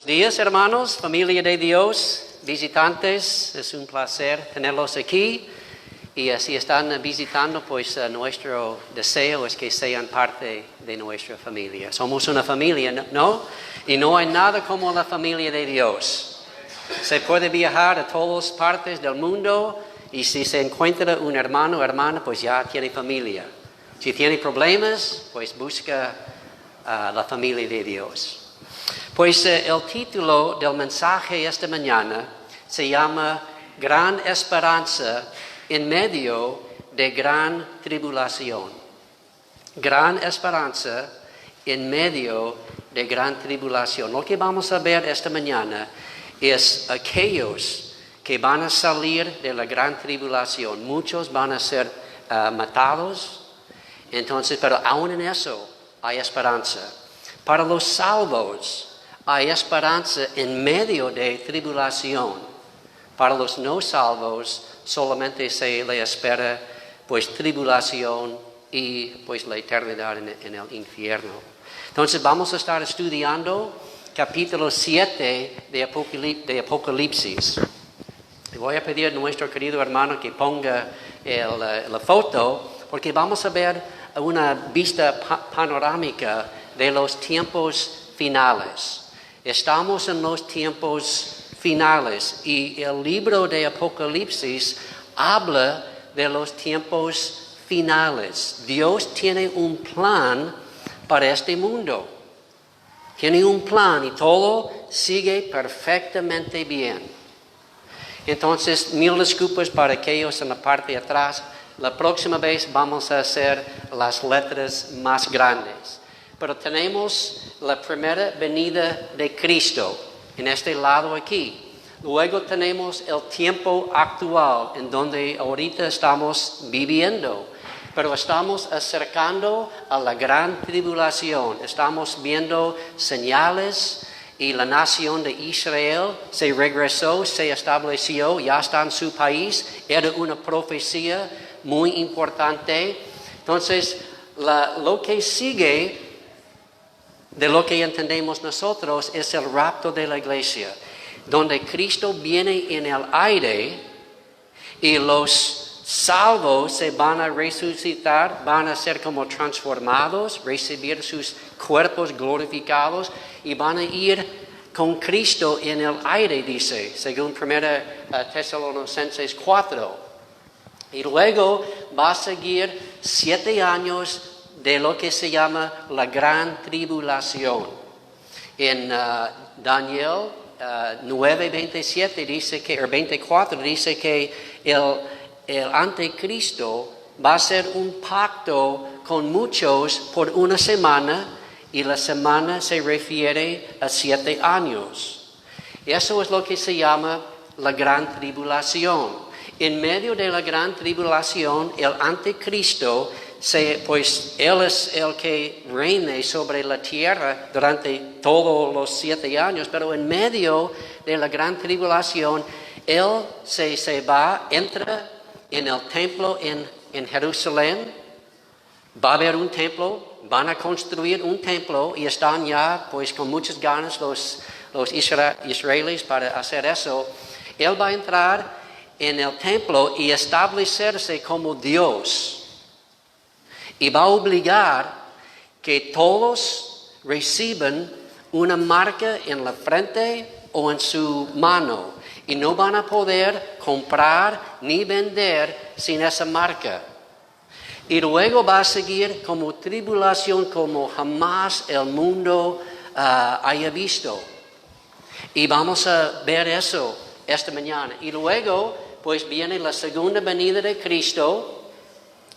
Días, hermanos, familia de Dios, visitantes, es un placer tenerlos aquí. Y si están visitando, pues nuestro deseo es que sean parte de nuestra familia. Somos una familia, ¿no? Y no hay nada como la familia de Dios. Se puede viajar a todas partes del mundo y si se encuentra un hermano o hermana, pues ya tiene familia. Si tiene problemas, pues busca la familia de Dios. Pues el título del mensaje esta mañana se llama Gran Esperanza en medio de gran tribulación. Gran esperanza en medio de gran tribulación. Lo que vamos a ver esta mañana es aquellos que van a salir de la gran tribulación. Muchos van a ser matados. Entonces, pero aún en eso hay esperanza. Para los salvos hay esperanza en medio de tribulación. Para los no salvos solamente se le espera pues tribulación y pues la eternidad en el infierno. Entonces vamos a estar estudiando capítulo 7 de Apocalipsis. Le voy a pedir a nuestro querido hermano que ponga la foto porque vamos a ver una vista panorámica de los tiempos finales. Estamos en los tiempos finales y el libro de Apocalipsis habla de los tiempos finales. Dios tiene un plan para este mundo. Tiene un plan y todo sigue perfectamente bien. Entonces, mil disculpas para aquellos en la parte de atrás. La próxima vez vamos a hacer las letras más grandes. Pero tenemos la primera venida de Cristo en este lado aquí. Luego tenemos el tiempo actual en donde ahorita estamos viviendo. Pero estamos acercando a la gran tribulación. Estamos viendo señales y la nación de Israel se regresó, se estableció, ya está en su país. Era una profecía muy importante. Entonces, lo que sigue de lo que entendemos nosotros es el rapto de la iglesia, donde Cristo viene en el aire y los salvos se van a resucitar, van a ser como transformados, recibir sus cuerpos glorificados y van a ir con Cristo en el aire, dice, según 1 Tesalonicenses 4. Y luego va a seguir 7 años de lo que se llama la gran tribulación. En Daniel 9:27 dice que, o 24 dice que el anticristo va a hacer un pacto con muchos por una semana y la semana se refiere a 7 años. Eso es lo que se llama la gran tribulación. En medio de la gran tribulación, el anticristo, pues él es el que reine sobre la tierra durante todos los 7 años, pero en medio de la gran tribulación, él entra en el templo en Jerusalén. Va a haber un templo, van a construir un templo y están ya pues con muchas ganas los israelíes para hacer eso. Él va a entrar en el templo y establecerse como Dios. Y va a obligar que todos reciban una marca en la frente o en su mano. Y no van a poder comprar ni vender sin esa marca. Y luego va a seguir como tribulación como jamás el mundo haya visto. Y vamos a ver eso esta mañana. Y luego pues viene la segunda venida de Cristo,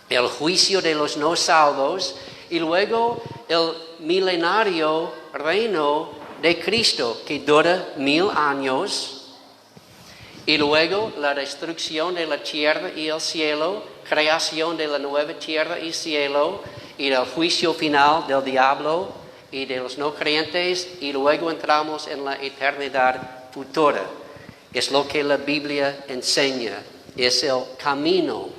el juicio de los no salvos y luego el milenario reino de Cristo que dura 1000 años y luego la destrucción de la tierra y el cielo, creación de la nueva tierra y cielo y el juicio final del diablo y de los no creyentes y luego entramos en la eternidad futura. Es lo que la Biblia enseña, es el camino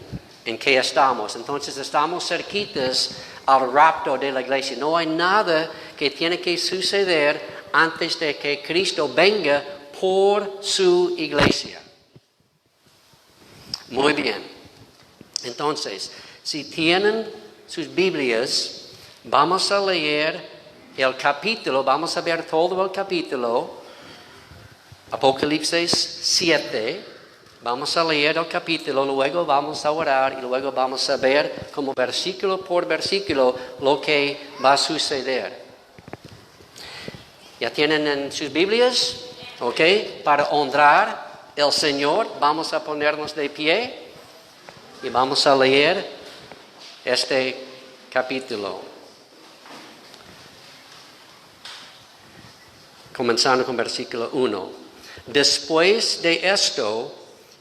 en que estamos. Entonces estamos cerquitas al rapto de la iglesia. No hay nada que tiene que suceder antes de que Cristo venga por su iglesia. Muy bien. Entonces, si tienen sus Biblias, vamos a leer el capítulo, vamos a ver todo el capítulo, Apocalipsis 7. Vamos a leer el capítulo, luego vamos a orar y luego vamos a ver como versículo por versículo lo que va a suceder. ¿Ya tienen en sus Biblias? ¿Ok? Para honrar al Señor, vamos a ponernos de pie y vamos a leer este capítulo. Comenzando con versículo 1. Después de esto,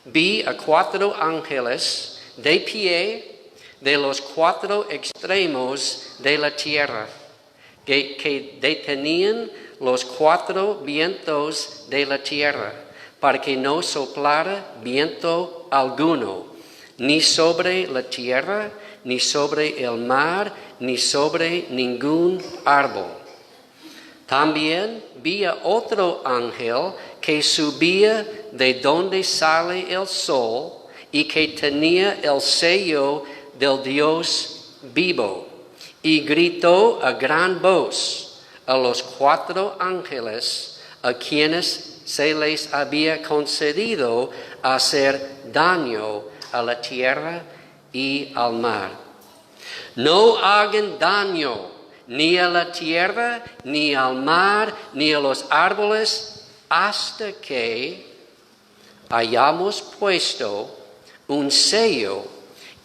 vi a 4 ángeles de pie de los 4 extremos de la tierra, que detenían los 4 vientos de la tierra, para que no soplara viento alguno, ni sobre la tierra, ni sobre el mar, ni sobre ningún árbol. También vi a otro ángel que subía de donde sale el sol y que tenía el sello del Dios vivo, y gritó a gran voz a los 4 ángeles a quienes se les había concedido hacer daño a la tierra y al mar. No hagan daño ni a la tierra, ni al mar, ni a los árboles, hasta que hayamos puesto un sello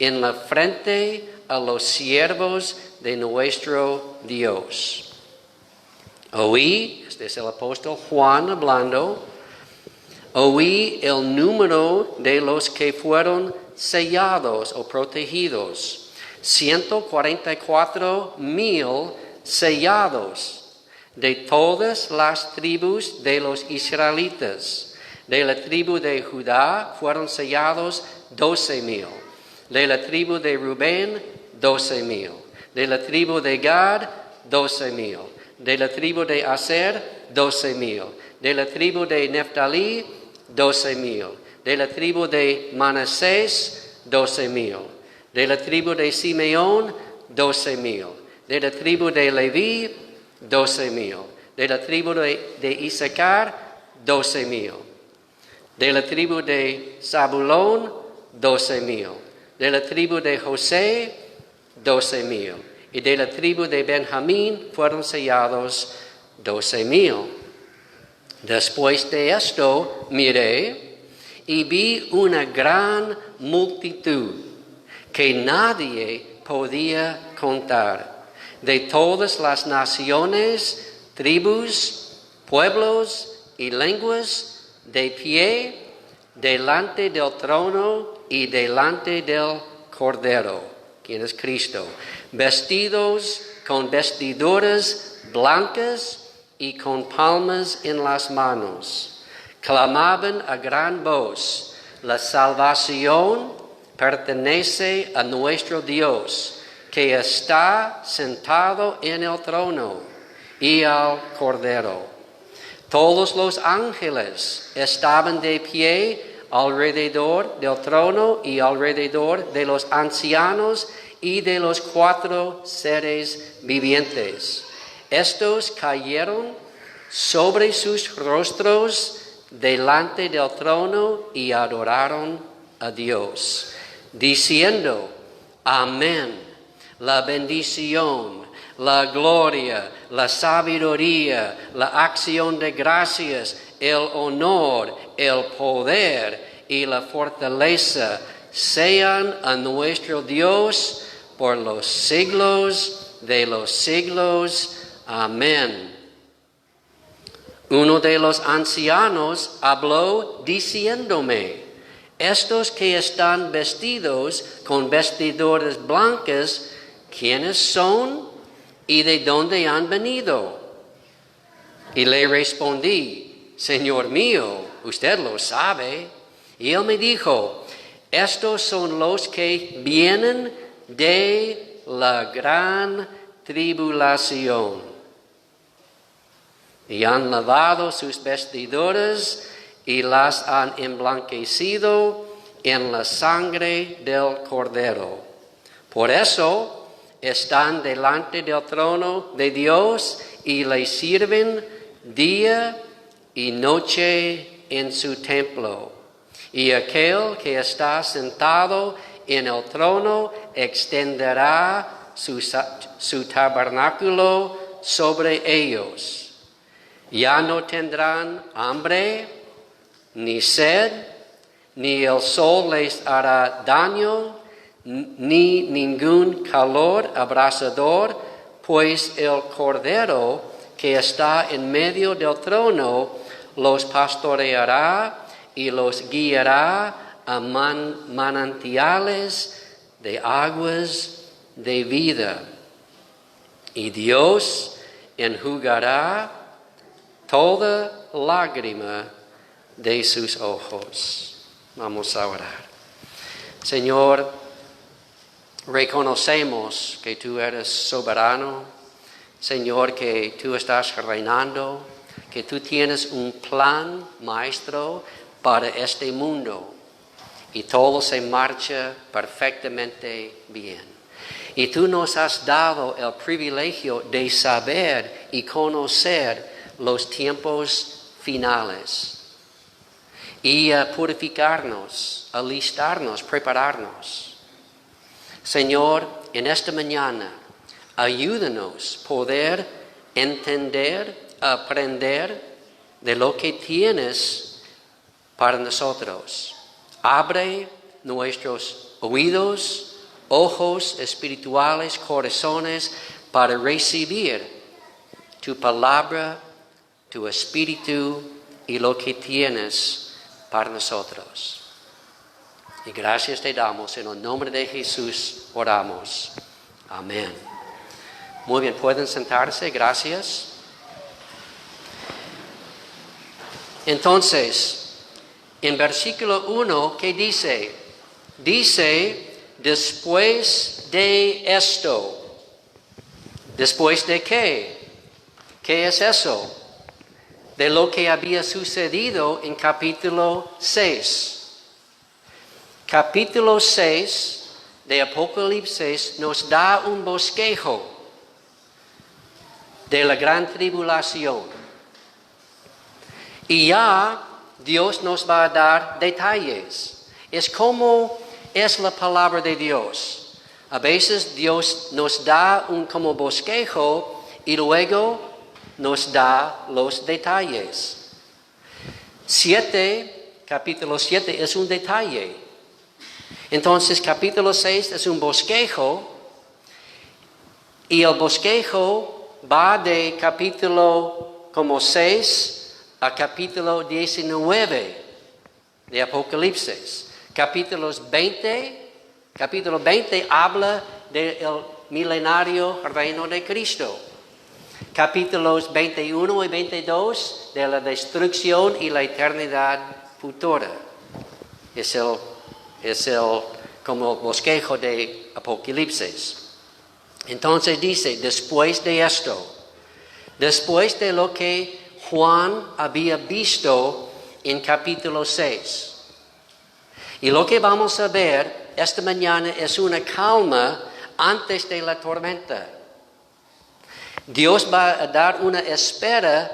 en la frente a los siervos de nuestro Dios. Oí, este es el apóstol Juan hablando, oí el número de los que fueron sellados o protegidos, 144,000 sellados, de todas las tribus de los israelitas. De la tribu de Judá fueron sellados 12,000. De la tribu de Rubén, 12,000. De la tribu de Gad, 12,000. De la tribu de Aser, 12,000. De la tribu de Neftalí, 12,000. De la tribu de Manasés, 12,000. De la tribu de Simeón, 12,000. De la tribu de Leví, 12,000. De la tribu de Isaacar, 12,000. De la tribu de Zabulón, 12,000. De la tribu de José, 12,000. Y de la tribu de Benjamín fueron sellados 12,000. Después de esto miré y vi una gran multitud que nadie podía contar, de todas las naciones, tribus, pueblos y lenguas, de pie delante del trono y delante del Cordero, quien es Cristo, vestidos con vestiduras blancas y con palmas en las manos. Clamaban a gran voz: la salvación pertenece a nuestro Dios, que está sentado en el trono, y al Cordero. Todos los ángeles estaban de pie alrededor del trono y alrededor de los ancianos y de los 4 seres vivientes. Estos cayeron sobre sus rostros delante del trono y adoraron a Dios, diciendo: Amén. La bendición, la gloria, la sabiduría, la acción de gracias, el honor, el poder y la fortaleza sean a nuestro Dios por los siglos de los siglos. Amén. Uno de los ancianos habló diciéndome: estos que están vestidos con vestiduras blancas, ¿quiénes son y de dónde han venido? Y le respondí: Señor mío, usted lo sabe. Y él me dijo: estos son los que vienen de la gran tribulación. y han lavado sus vestiduras y las han emblanquecido en la sangre del Cordero. Por eso están delante del trono de Dios y le sirven día y noche en su templo. Y aquel que está sentado en el trono extenderá su tabernáculo sobre ellos. Ya no tendrán hambre, ni sed, ni el sol les hará daño, ni ningún calor abrasador, pues el Cordero que está en medio del trono los pastoreará y los guiará a manantiales de aguas de vida. Y Dios enjugará toda lágrima de sus ojos. Vamos a orar. Señor, reconocemos que tú eres soberano. Señor, que tú estás reinando, que tú tienes un plan maestro para este mundo y todo se marcha perfectamente bien. Y tú nos has dado el privilegio de saber y conocer los tiempos finales y purificarnos, alistarnos, prepararnos. Señor, en esta mañana, ayúdanos a poder entender, aprender de lo que tienes para nosotros. Abre nuestros oídos, ojos espirituales, corazones, para recibir tu palabra, tu espíritu y lo que tienes para nosotros. Y gracias te damos, en el nombre de Jesús oramos. Amén. Muy bien, pueden sentarse, gracias. Entonces, en versículo 1, ¿qué dice? Dice, después de esto. ¿Después de qué? ¿Qué es eso? De lo que había sucedido en capítulo 6. Capítulo 6 de Apocalipsis nos da un bosquejo de la gran tribulación. Y ya Dios nos va a dar detalles. Es como es la palabra de Dios. A veces Dios nos da un como bosquejo y luego nos da los detalles. Capítulo 7 es un detalle. Entonces capítulo 6 es un bosquejo y el bosquejo va de capítulo como 6 a capítulo 19 de Apocalipsis. Capítulo 20 habla del milenario reino de Cristo. Capítulos 21 y 22 de la destrucción y la eternidad futura. Es el como bosquejo de Apocalipsis. Entonces dice, después de esto, después de lo que Juan había visto en capítulo 6. Y lo que vamos a ver esta mañana es una calma antes de la tormenta. Dios va a dar una espera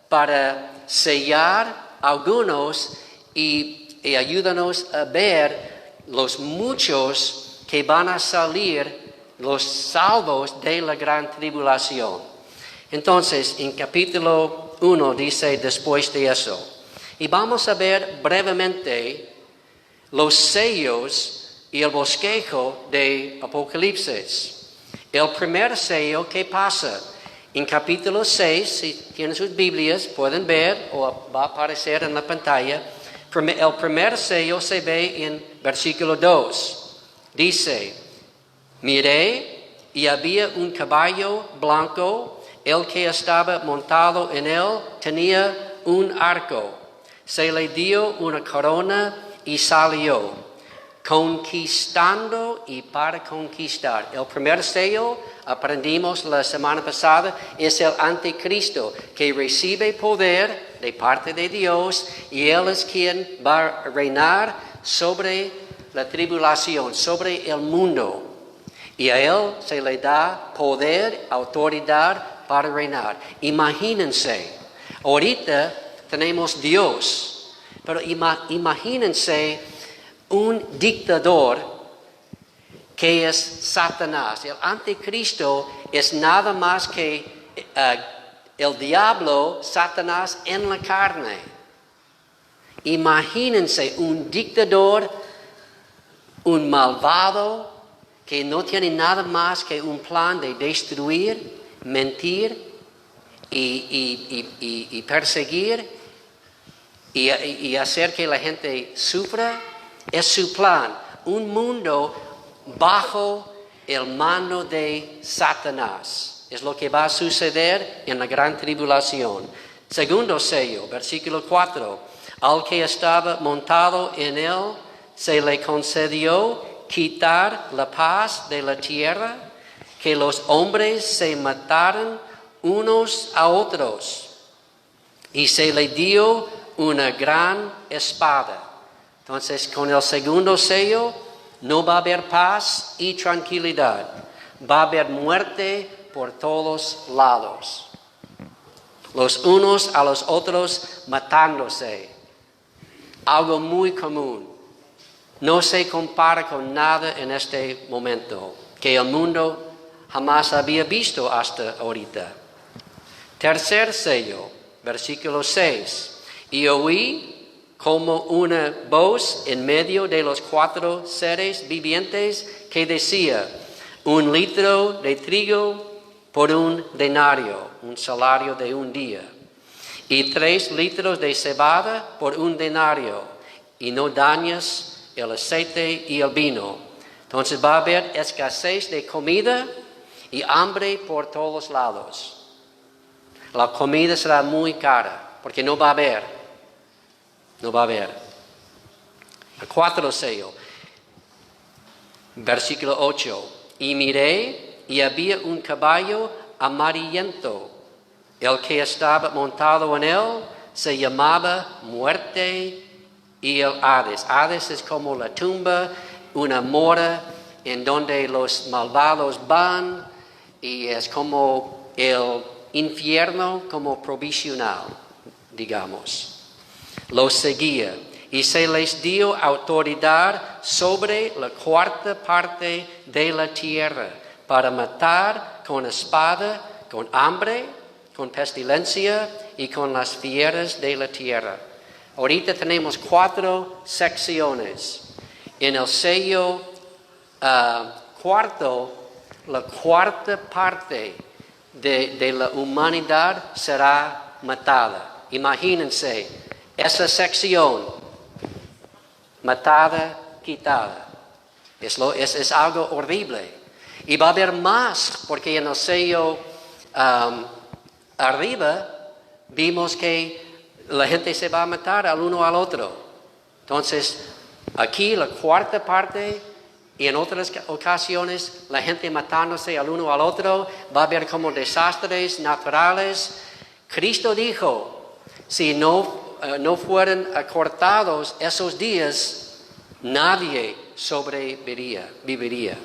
para sellar a algunos y ayúdanos a ver los muchos que van a salir, los salvos de la gran tribulación. Entonces, en capítulo 1 dice después de eso. Y vamos a ver brevemente los sellos y el bosquejo de Apocalipsis. El primer sello, ¿qué pasa? En capítulo 6, si tienen sus Biblias, pueden ver o va a aparecer en la pantalla. El primer sello se ve en versículo 2. Dice, miré y había un caballo blanco. El que estaba montado en él tenía un arco. Se le dio una corona y salió. conquistando y para conquistar. El primer sello, aprendimos la semana pasada, es el anticristo que recibe poder de parte de Dios y Él es quien va a reinar sobre la tribulación, sobre el mundo. Y a Él se le da poder, autoridad para reinar. Imagínense, ahorita tenemos Dios, pero imagínense un dictador que es Satanás. El anticristo es nada más que el diablo, Satanás en la carne. Imagínense un dictador, un malvado, que no tiene nada más que un plan de destruir, mentir y perseguir y hacer que la gente sufra. Es su plan. Un mundo bajo el mando de Satanás. Es lo que va a suceder en la gran tribulación. Segundo sello, versículo 4. Al que estaba montado en él se le concedió quitar la paz de la tierra, que los hombres se mataran unos a otros, y se le dio una gran espada. Entonces, con el segundo sello no va a haber paz y tranquilidad. Va a haber muerte por todos lados. Los unos a los otros matándose. Algo muy común. No se compara con nada en este momento que el mundo jamás había visto hasta ahorita. Tercer sello, versículo 6. Y oí como una voz en medio de los 4 seres vivientes que decía, 1 litro de trigo por 1 denario, un salario de un día, y 3 litros de cebada por 1 denario, y no dañes el aceite y el vino. Entonces va a haber escasez de comida y hambre por todos lados. La comida será muy cara, porque no va a haber. No va a haber. El 4 sello. Versículo 8. Y miré y había un caballo amarillento. El que estaba montado en él se llamaba Muerte y el Hades. Hades es como la tumba, una mora en donde los malvados van y es como el infierno como provisional, digamos. Los seguía y se les dio autoridad sobre la 4ª parte de la tierra para matar con espada, con hambre, con pestilencia y con las fieras de la tierra. Ahorita tenemos 4 secciones. En el sello cuarto, la 4ª parte de la humanidad será matada. Imagínense. Esa sección, matada, quitada, es algo horrible. Y va a haber más, porque en el sello arriba vimos que la gente se va a matar al uno al otro. Entonces, aquí la 4ª parte y en otras ocasiones la gente matándose al uno al otro. Va a haber como desastres naturales. Cristo dijo, si no fueran acortados esos días, nadie viviría.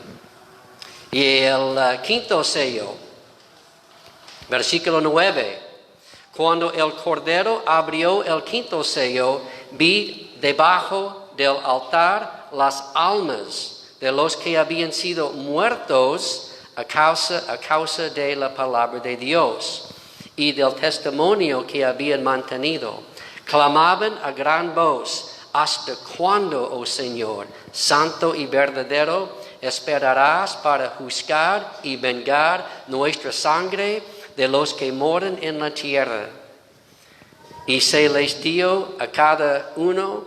Y el 5º sello, versículo 9. Cuando el Cordero abrió el 5º sello, vi debajo del altar las almas de los que habían sido muertos a causa de la palabra de Dios y del testimonio que habían mantenido. Clamaban a gran voz, ¿hasta cuándo, oh Señor, santo y verdadero, esperarás para juzgar y vengar nuestra sangre de los que moran en la tierra? Y se les dio a cada uno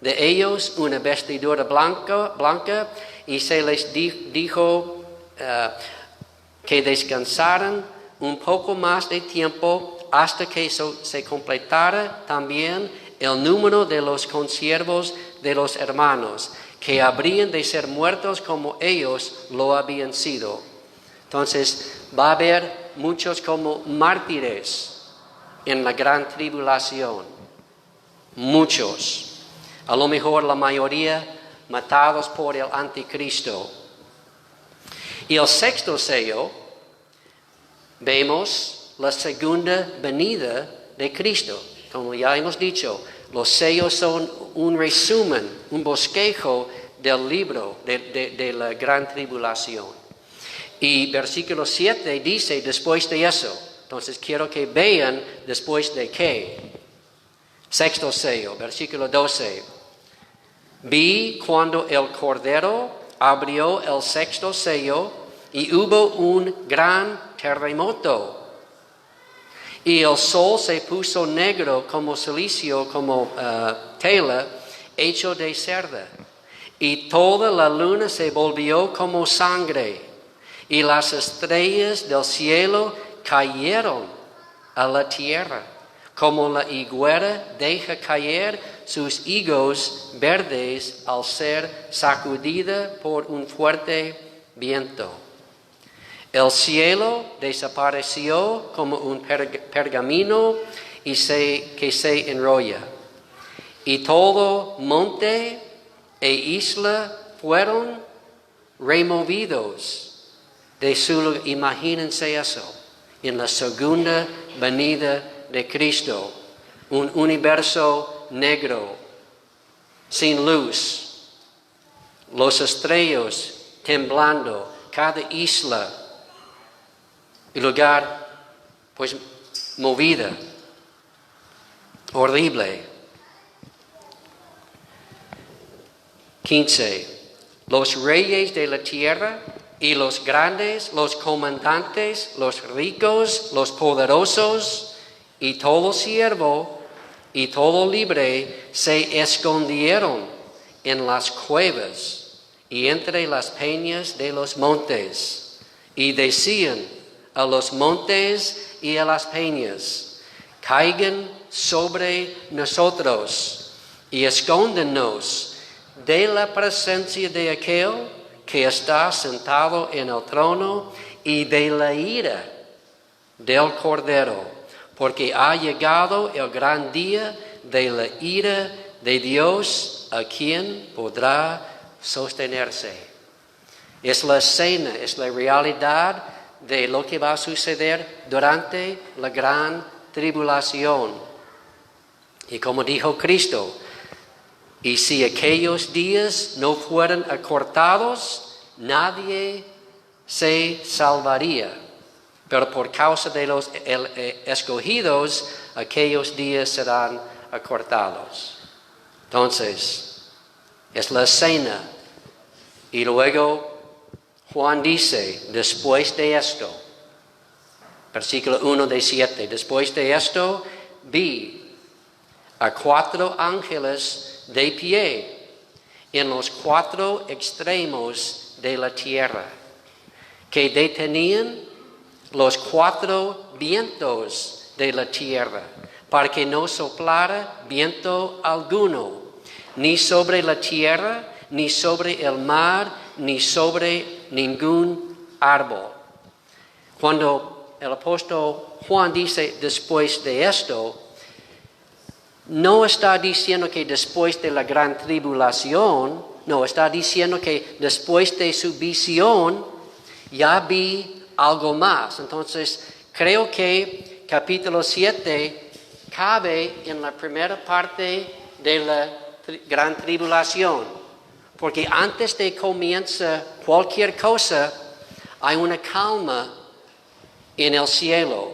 de ellos una vestidura blanca y se les dijo que descansaran un poco más de tiempo hasta que se completara también el número de los consiervos de los hermanos, que habrían de ser muertos como ellos lo habían sido. Entonces va a haber muchos como mártires en la gran tribulación. Muchos. A lo mejor la mayoría matados por el anticristo. Y el sexto sello, vemos la segunda venida de Cristo. Como ya hemos dicho, los sellos son un resumen, un bosquejo del libro de la gran tribulación. Y versículo 7 dice, después de eso. Entonces quiero que vean después de qué. Sexto sello, versículo 12. Vi cuando el Cordero abrió el sexto sello y hubo un gran terremoto. Y el sol se puso negro como silicio, como tela, hecho de cerda. Y toda la luna se volvió como sangre. Y las estrellas del cielo cayeron a la tierra, como la higuera deja caer sus higos verdes al ser sacudida por un fuerte viento. El cielo desapareció como un pergamino que se enrolla. Y todo monte e isla fueron removidos de su lugar. Imagínense eso, en la segunda venida de Cristo. Un universo negro, sin luz, los estrellas temblando, cada isla y lugar pues movida, horrible. 15. Los reyes de la tierra y los grandes, los comandantes, los ricos, los poderosos y todo siervo y todo libre se escondieron en las cuevas y entre las peñas de los montes y decían a los montes y a las peñas, caigan sobre nosotros y escóndenos de la presencia de aquel que está sentado en el trono y de la ira del Cordero, porque ha llegado el gran día de la ira de Dios, a quien podrá sostenerse. Es la escena, es la realidad de lo que va a suceder durante la gran tribulación. Y como dijo Cristo, y si aquellos días no fueran acortados, nadie se salvaría. Pero por causa de los escogidos, aquellos días serán acortados. Entonces, es la escena. Y luego Juan dice, después de esto, versículo 1 de 7, después de esto vi a 4 ángeles de pie en los 4 extremos de la tierra, que detenían los 4 vientos de la tierra, para que no soplara viento alguno, ni sobre la tierra, ni sobre el mar, ni sobre ningún árbol. Cuando el apóstol Juan dice después de esto, no está diciendo que después de la gran tribulación, no, está diciendo que después de su visión ya vi algo más. Entonces, creo que capítulo 7 cabe en la primera parte de la gran tribulación, porque antes de comienza cualquier cosa, hay una calma en el cielo,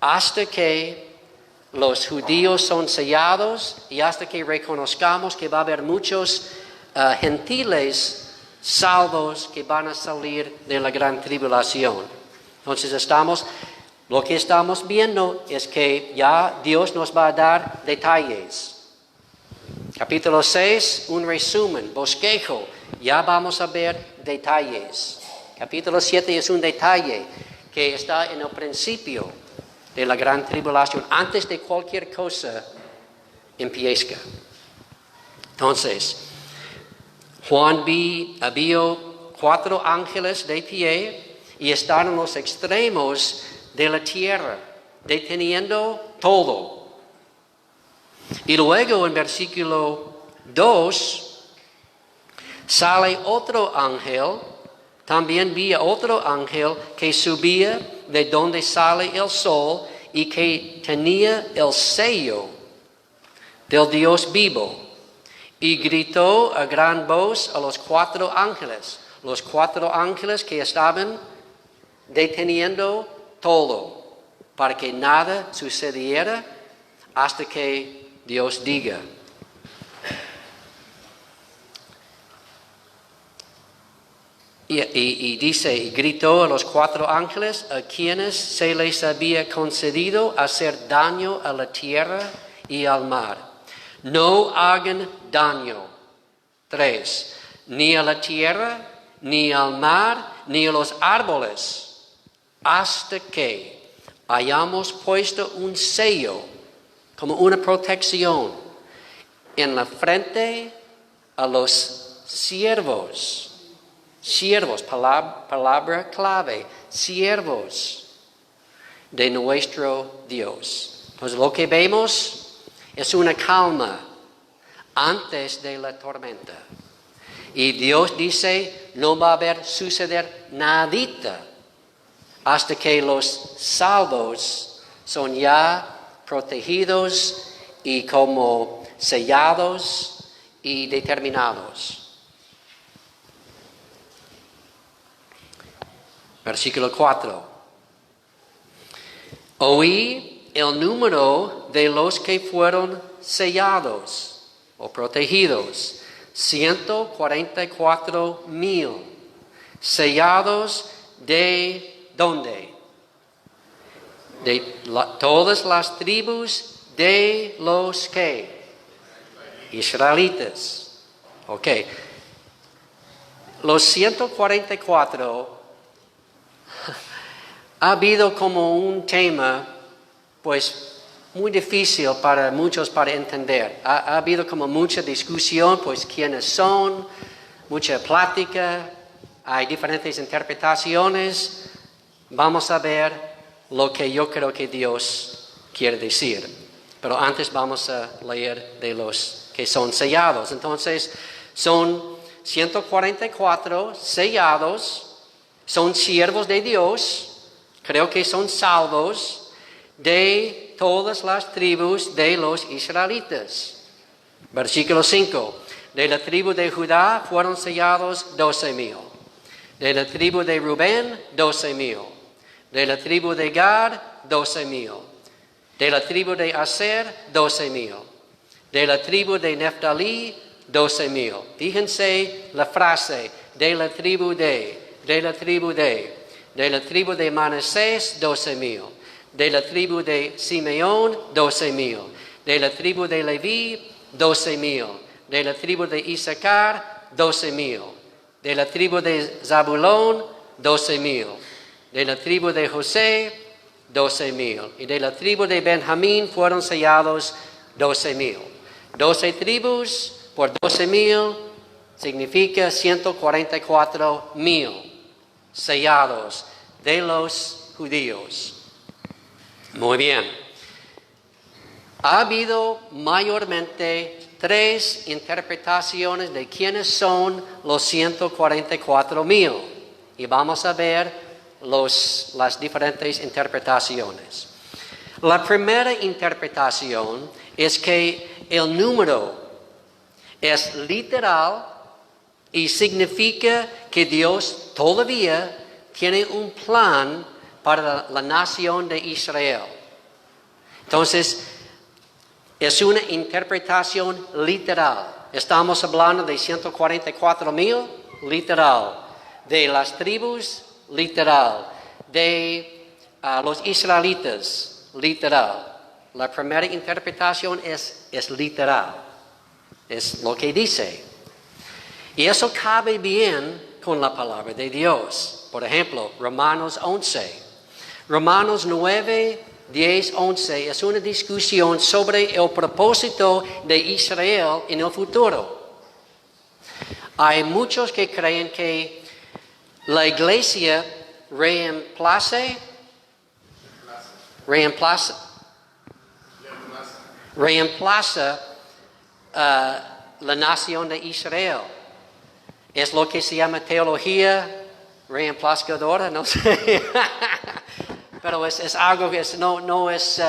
hasta que los judíos son sellados y hasta que reconozcamos que va a haber muchos gentiles salvos que van a salir de la gran tribulación. Entonces lo que estamos viendo es que ya Dios nos va a dar detalles. Capítulo 6, un resumen, bosquejo, ya vamos a ver detalles. Capítulo 7 es un detalle que está en el principio de la gran tribulación, antes de cualquier cosa empieza. Entonces, Juan vio 4 ángeles de pie y estaban en los extremos de la tierra, deteniendo todo. Y luego en versículo 2 sale otro ángel, también vi otro ángel que subía de donde sale el sol y que tenía el sello del Dios vivo. Y gritó a gran voz a los 4 ángeles, los 4 ángeles que estaban deteniendo todo, para que nada sucediera hasta que Dios diga. Y dice, y gritó a los 4 ángeles a quienes se les había concedido hacer daño a la tierra y al mar. No hagan daño. 3. Ni a la tierra, ni al mar, ni a los árboles, hasta que hayamos puesto un sello, como una protección, en la frente a los siervos. Siervos, palabra clave, siervos de nuestro Dios. Pues lo que vemos es una calma antes de la tormenta. Y Dios dice, no va a suceder nadita hasta que los salvos son ya protegidos y como sellados y determinados. Versículo 4. Oí el número de los que fueron sellados o protegidos. 144,000. Sellados de ¿dónde? De todas las tribus de los que israelitas. Ok. Los 144 ha habido como un tema, pues, muy difícil para muchos para entender. Ha habido como mucha discusión, pues, quiénes son, mucha plática, hay diferentes interpretaciones. Vamos a ver lo que yo creo que Dios quiere decir. Pero antes vamos a leer de los que son sellados. Entonces, son 144 sellados, son siervos de Dios. Creo que son salvos de todas las tribus de los israelitas. Versículo 5. De la tribu de Judá fueron sellados 12,000. De la tribu de Rubén, 12,000. De la tribu de Gad, 12,000. De la tribu de Aser, 12,000. De la tribu de Neftalí, 12,000. Fíjense la frase, de la tribu de la tribu de la tribu de Manasés, 12,000. De la tribu de Simeón, 12,000. De la tribu de Leví, 12,000. De la tribu de Isaacar, 12,000. De la tribu de Zabulón, 12,000. De la tribu de José, 12,000. Y de la tribu de Benjamín fueron sellados 12,000. 12 tribus por 12,000 significa 144,000 sellados de los judíos. Muy bien. Ha habido mayormente 3 interpretaciones de quiénes son los 144,000. Y vamos a ver las diferentes interpretaciones. La primera interpretación es que el número es literal y significa que Dios todavía tiene un plan para la nación de Israel. Entonces, es una interpretación literal. Estamos hablando de 144,000, literal. De las tribus, literal. De los israelitas, literal. La primera interpretación es literal. Es lo que dice. Y eso cabe bien con la palabra de Dios. Por ejemplo, Romanos 11. Romanos 9, 10, 11 es una discusión sobre el propósito de Israel en el futuro. Hay muchos que creen que la iglesia reemplaza la nación de Israel. Es lo que se llama teología reemplazadora, no sé. Pero es algo que no es...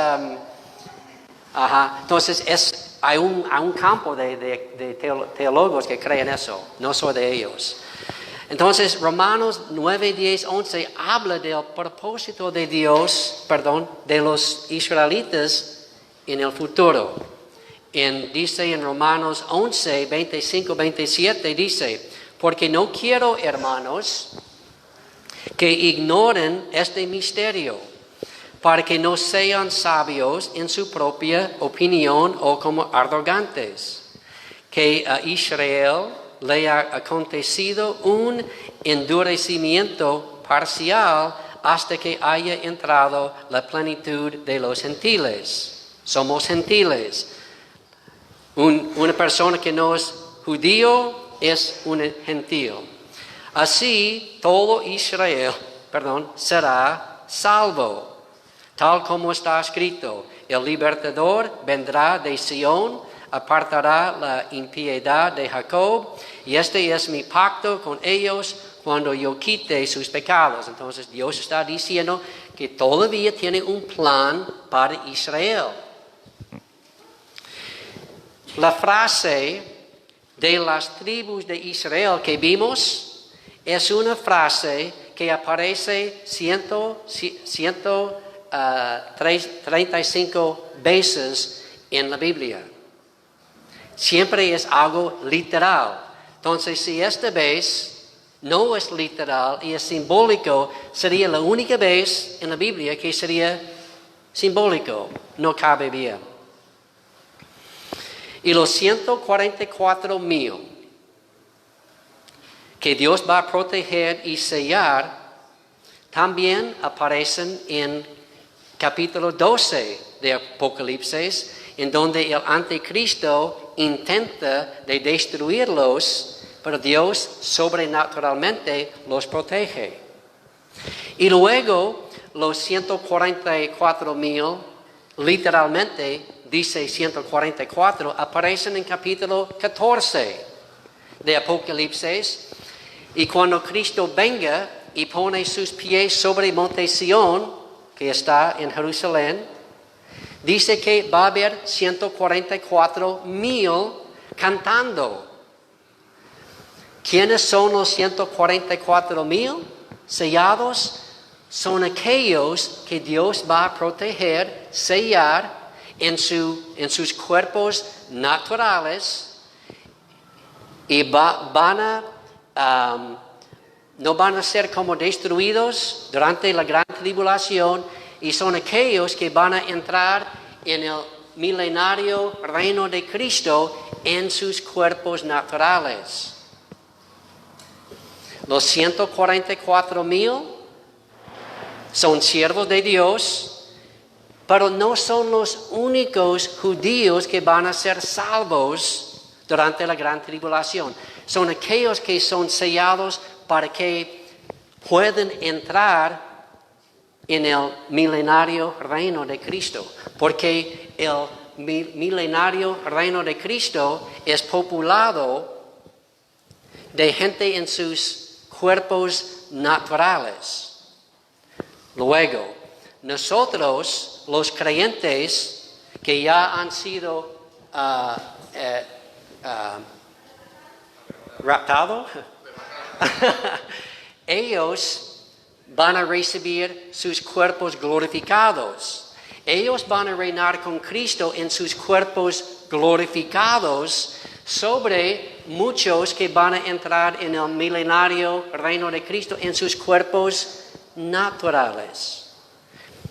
Entonces hay un campo de teólogos que creen eso. No soy de ellos. Entonces Romanos 9, 10, 11 habla del propósito de Dios, de los israelitas en el futuro. Dice en Romanos 11, 25, 27, dice, porque no quiero, hermanos, que ignoren este misterio, para que no sean sabios en su propia opinión o como arrogantes, que a Israel le ha acontecido un endurecimiento parcial hasta que haya entrado la plenitud de los gentiles. Somos gentiles. Una persona que no es judío es un gentil. Así todo Israel, será salvo. Tal como está escrito, el libertador vendrá de Sión, apartará la impiedad de Jacob, y este es mi pacto con ellos cuando yo quite sus pecados. Entonces Dios está diciendo que todavía tiene un plan para Israel. La frase de las tribus de Israel que vimos es una frase que aparece 135 veces en la Biblia. Siempre es algo literal. Entonces, si esta vez no es literal y es simbólico, sería la única vez en la Biblia que sería simbólico. No cabe bien. Y los 144,000 que Dios va a proteger y sellar también aparecen en capítulo 12 de Apocalipsis, en donde el anticristo intenta de destruirlos, pero Dios sobrenaturalmente los protege. Y luego los 144,000, literalmente dice 144, aparecen en capítulo 14 de Apocalipsis. Y cuando Cristo venga y pone sus pies sobre Monte Sión, que está en Jerusalén, dice que va a haber 144,000 cantando. ¿Quiénes son los 144,000 sellados? Son aquellos que Dios va a proteger, sellar en sus cuerpos naturales y no van a ser como destruidos durante la gran tribulación, y son aquellos que van a entrar en el milenario reino de Cristo en sus cuerpos naturales. Los 144,000 son siervos de Dios, pero no son los únicos judíos que van a ser salvos durante la gran tribulación. Son aquellos que son sellados para que puedan entrar en el milenario reino de Cristo. Porque el milenario reino de Cristo es populado de gente en sus cuerpos naturales. Luego, nosotros, los creyentes que ya han sido raptados, ellos van a recibir sus cuerpos glorificados. Ellos van a reinar con Cristo en sus cuerpos glorificados sobre muchos que van a entrar en el milenario reino de Cristo en sus cuerpos naturales.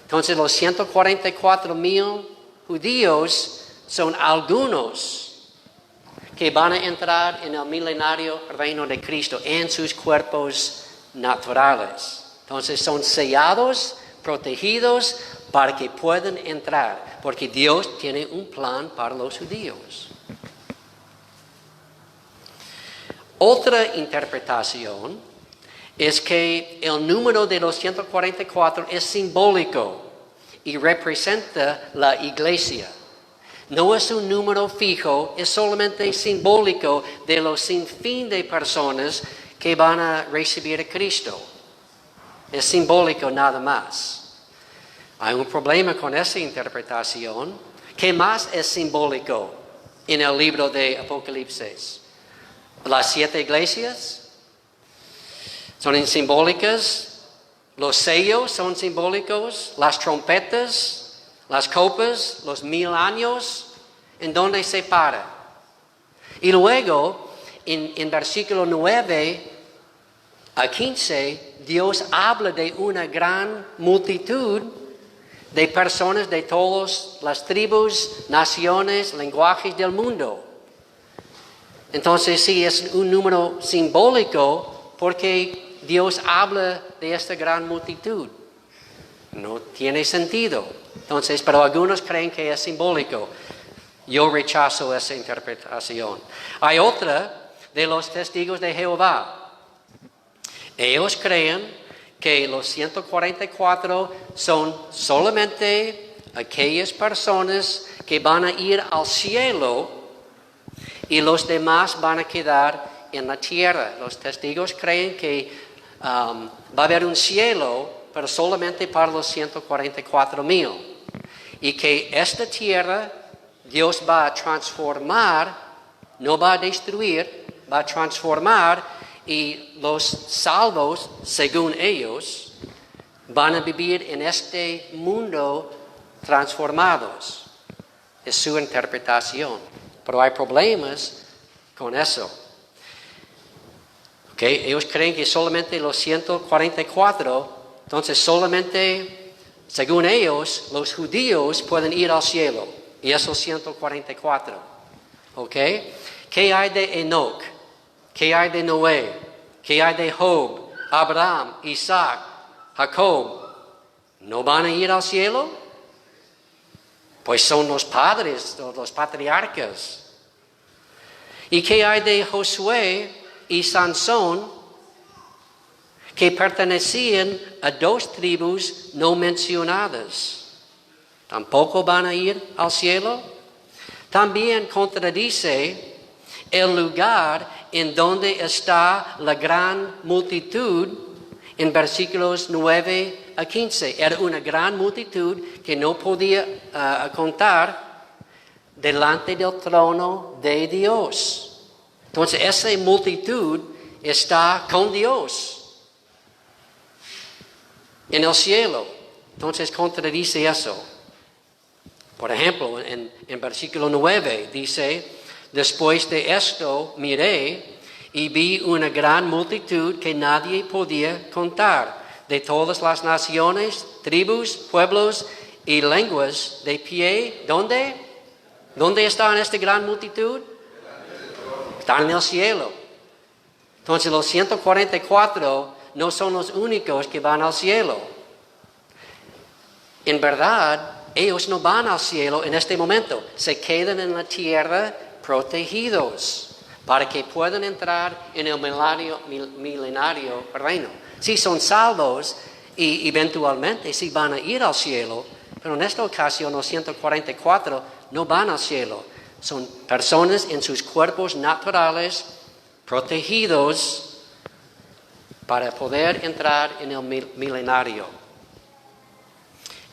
Entonces los 144,000 judíos son algunos que van a entrar en el milenario reino de Cristo en sus cuerpos naturales. Entonces son sellados, protegidos para que puedan entrar, porque Dios tiene un plan para los judíos. Otra interpretación es que el número de los 144 es simbólico y representa la iglesia. No es un número fijo, es solamente simbólico de los sinfín de personas que van a recibir a Cristo. Es simbólico nada más. Hay un problema con esa interpretación. ¿Qué más es simbólico en el libro de Apocalipsis? Las 7 iglesias son simbólicas. Los sellos son simbólicos. Las trompetas, las copas, los 1000 años. ¿En dónde se para? Y luego, en versículo 9 a 15, Dios habla de una gran multitud de personas de todas las tribus, naciones, lenguajes del mundo. Entonces sí, es un número simbólico porque Dios habla de esta gran multitud. No tiene sentido. Entonces, pero algunos creen que es simbólico. Yo rechazo esa interpretación. Hay otra de los testigos de Jehová. Ellos creen que los 144 son solamente aquellas personas que van a ir al cielo y los demás van a quedar en la tierra. Los testigos creen que va a haber un cielo, pero solamente para los 144,000. Y que esta tierra Dios va a transformar, no va a destruir, va a transformar. Y los salvos, según ellos, van a vivir en este mundo transformados. Es su interpretación. Pero hay problemas con eso. Okay. Ellos creen que solamente los 144, entonces solamente, según ellos, los judíos pueden ir al cielo. Y esos 144. Okay. ¿Qué hay de Enoch? ¿Qué hay de Noé? ¿Qué hay de Job, Abraham, Isaac, Jacob? ¿No van a ir al cielo? Pues son los padres, los patriarcas. ¿Y qué hay de Josué y Sansón, que pertenecían a 2 tribus no mencionadas? ¿Tampoco van a ir al cielo? También contradice el lugar en donde está la gran multitud en versículos 9 a 15. Era una gran multitud que no podía contar delante del trono de Dios. Entonces esa multitud está con Dios en el cielo. Entonces contradice eso. Por ejemplo, en versículo 9 dice: después de esto miré y vi una gran multitud que nadie podía contar, de todas las naciones, tribus, pueblos y lenguas, de pie. ¿Dónde? ¿Dónde está esta gran multitud? Están en el cielo. Entonces los 144 no son los únicos que van al cielo. En verdad, ellos no van al cielo en este momento. Se quedan en la tierra protegidos para que puedan entrar en el milenario reino. Sí son salvos y eventualmente sí van a ir al cielo, pero en esta ocasión los 144 no van al cielo. Son personas en sus cuerpos naturales protegidos para poder entrar en el milenario.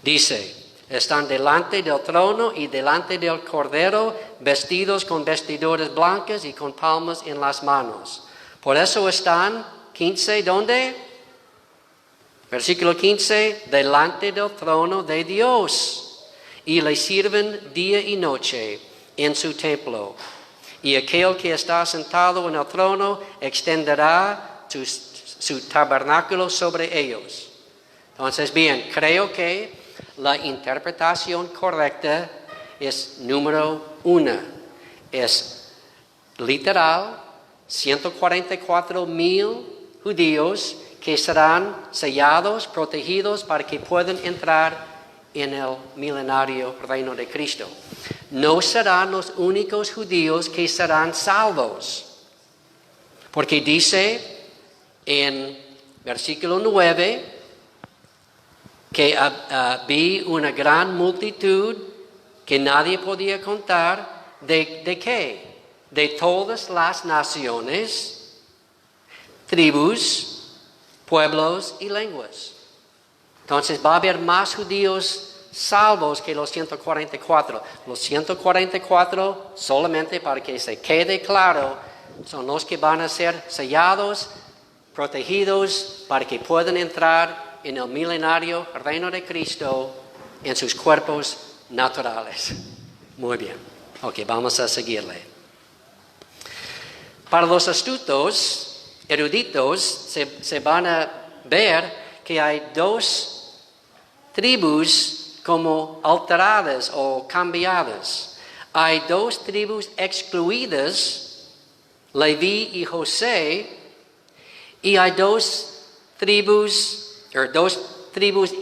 Dice: están delante del trono y delante del Cordero, vestidos con vestiduras blancas y con palmas en las manos. Por eso están, 15, ¿dónde? Versículo 15, delante del trono de Dios, y le sirven día y noche en su templo. Y aquel que está sentado en el trono extenderá su tabernáculo sobre ellos. Entonces, bien, creo que la interpretación correcta es número 1. Es literal, 144,000 judíos que serán sellados, protegidos para que puedan entrar en el milenario reino de Cristo. No serán los únicos judíos que serán salvos. Porque dice en versículo 9 que vi una gran multitud que nadie podía contar. ¿De qué? De todas las naciones, tribus, pueblos y lenguas. Entonces va a haber más judíos salvos que los 144. Los 144, solamente para que se quede claro, son los que van a ser sellados, protegidos, para que puedan entrar en el milenario reino de Cristo en sus cuerpos naturales. Muy bien. Ok, vamos a seguirle. Para los astutos, eruditos, se van a ver que hay dos tribus como alteradas o cambiadas. Hay dos tribus excluidas, Leví y José, y hay dos tribus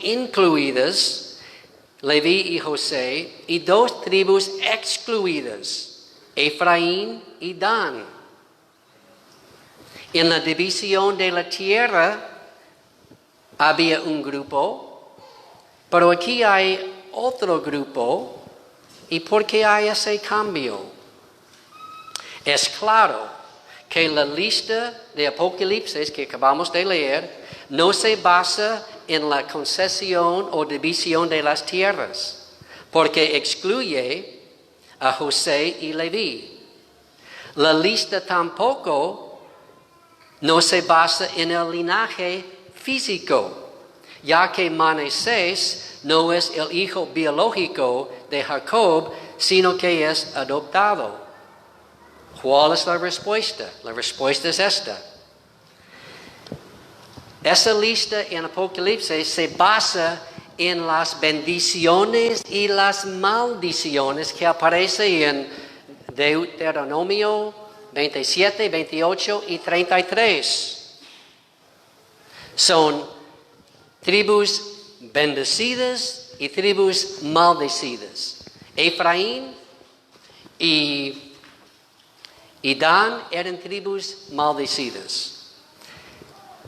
incluidas, Leví y José, y dos tribus excluidas, Efraín y Dan. En la división de la tierra había un grupo, pero aquí hay otro grupo. ¿Y por qué hay ese cambio? Es claro que la lista de Apocalipsis que acabamos de leer no se basa en la concesión o división de las tierras, porque excluye a José y Leví. La lista tampoco no se basa en el linaje físico, ya que Manasés no es el hijo biológico de Jacob, sino que es adoptado. ¿Cuál es la respuesta? La respuesta es esta. Esa lista en Apocalipsis se basa en las bendiciones y las maldiciones que aparecen en Deuteronomio 27, 28 y 33. Son tribus bendecidas y tribus maldecidas. Efraín y Dan eran tribus maldecidas.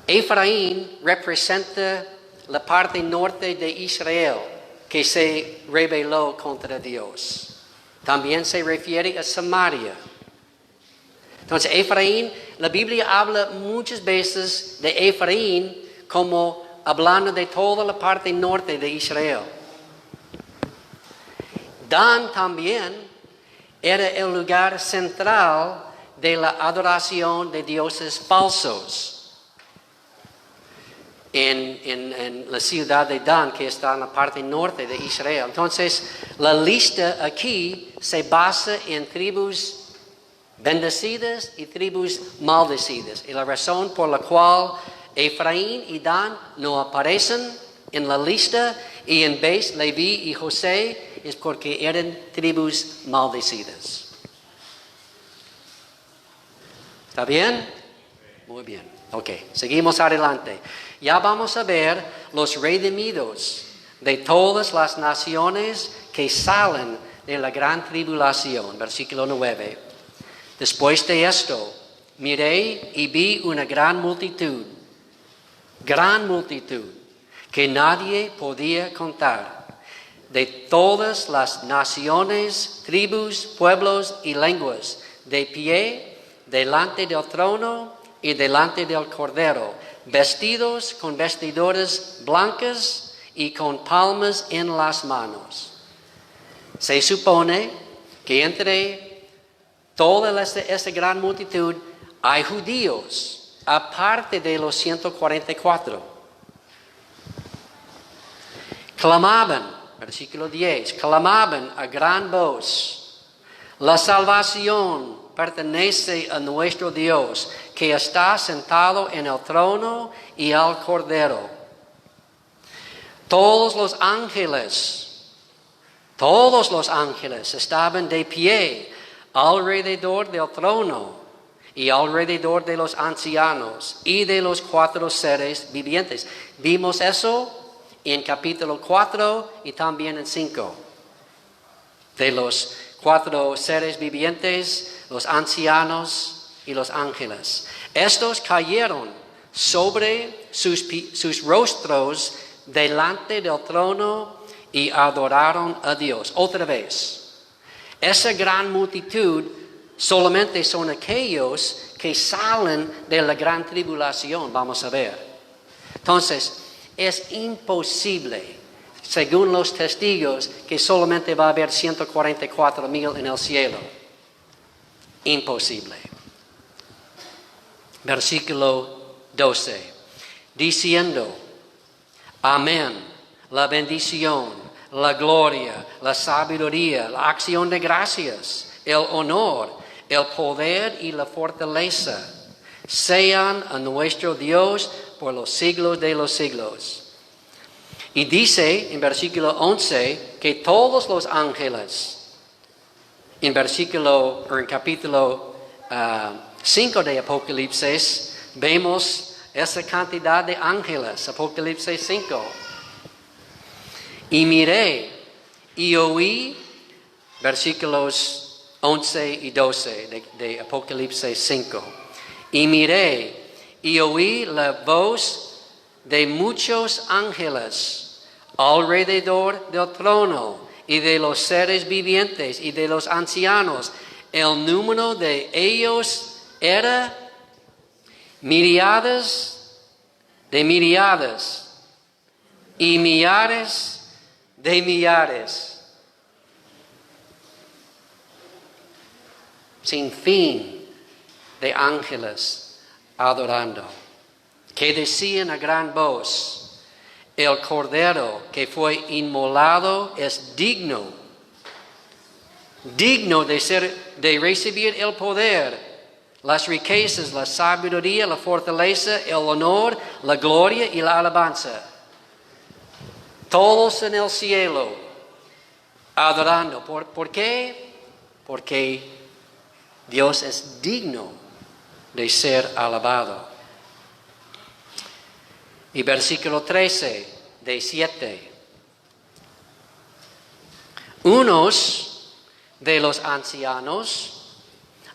Efraín representa la parte norte de Israel que se rebeló contra Dios. También se refiere a Samaria. Entonces, Efraín, la Biblia habla muchas veces de Efraín como hablando de toda la parte norte de Israel. Dan también era el lugar central de la adoración de dioses falsos en la ciudad de Dan, que está en la parte norte de Israel. Entonces, la lista aquí se basa en tribus bendecidas y tribus maldecidas. Y la razón por la cual Efraín y Dan no aparecen en la lista y en vez Leví y José es porque eran tribus maldecidas. ¿Está bien? Muy bien. Ok, seguimos adelante. Ya vamos a ver los redimidos de todas las naciones que salen de la gran tribulación. Versículo 9. Después de esto, miré y vi una gran multitud, que nadie podía contar, de todas las naciones, tribus, pueblos y lenguas, de pie delante del trono y delante del Cordero, vestidos con vestiduras blancas y con palmas en las manos. Se supone que entre toda esta gran multitud hay judíos, aparte de los 144. Clamaban, versículo 10, clamaban a gran voz: la salvación pertenece a nuestro Dios, que está sentado en el trono y al Cordero. Todos los ángeles estaban de pie alrededor del trono y alrededor de los ancianos y de los 4 seres vivientes. Vimos eso en capítulo 4 y también en 5. De los 4 seres vivientes, los ancianos y los ángeles. Estos cayeron sobre sus rostros delante del trono y adoraron a Dios. Otra vez, esa gran multitud solamente son aquellos que salen de la gran tribulación, vamos a ver. Entonces, es imposible, según los testigos, que solamente va a haber 144,000 en el cielo. Imposible. Versículo 12. Diciendo, amén, la bendición, la gloria, la sabiduría, la acción de gracias, el honor, el poder y la fortaleza sean a nuestro Dios por los siglos de los siglos. Y dice en versículo 11 que todos los ángeles, en capítulo 5 de Apocalipsis, vemos esa cantidad de ángeles, Apocalipsis 5. Y miré y oí, versículos 11 y 12 de Apocalipsis 5. Y miré y oí la voz de muchos ángeles alrededor del trono y de los seres vivientes y de los ancianos. El número de ellos era miríadas de miríadas y millares de millares, sin fin de ángeles adorando, que decían a gran voz, el Cordero que fue inmolado es digno de recibir el poder, las riquezas, la sabiduría, la fortaleza, el honor, la gloria y la alabanza. Todos en el cielo adorando. ¿Por qué? Porque Dios es digno de ser alabado. Y versículo 13 de 7. Unos de los ancianos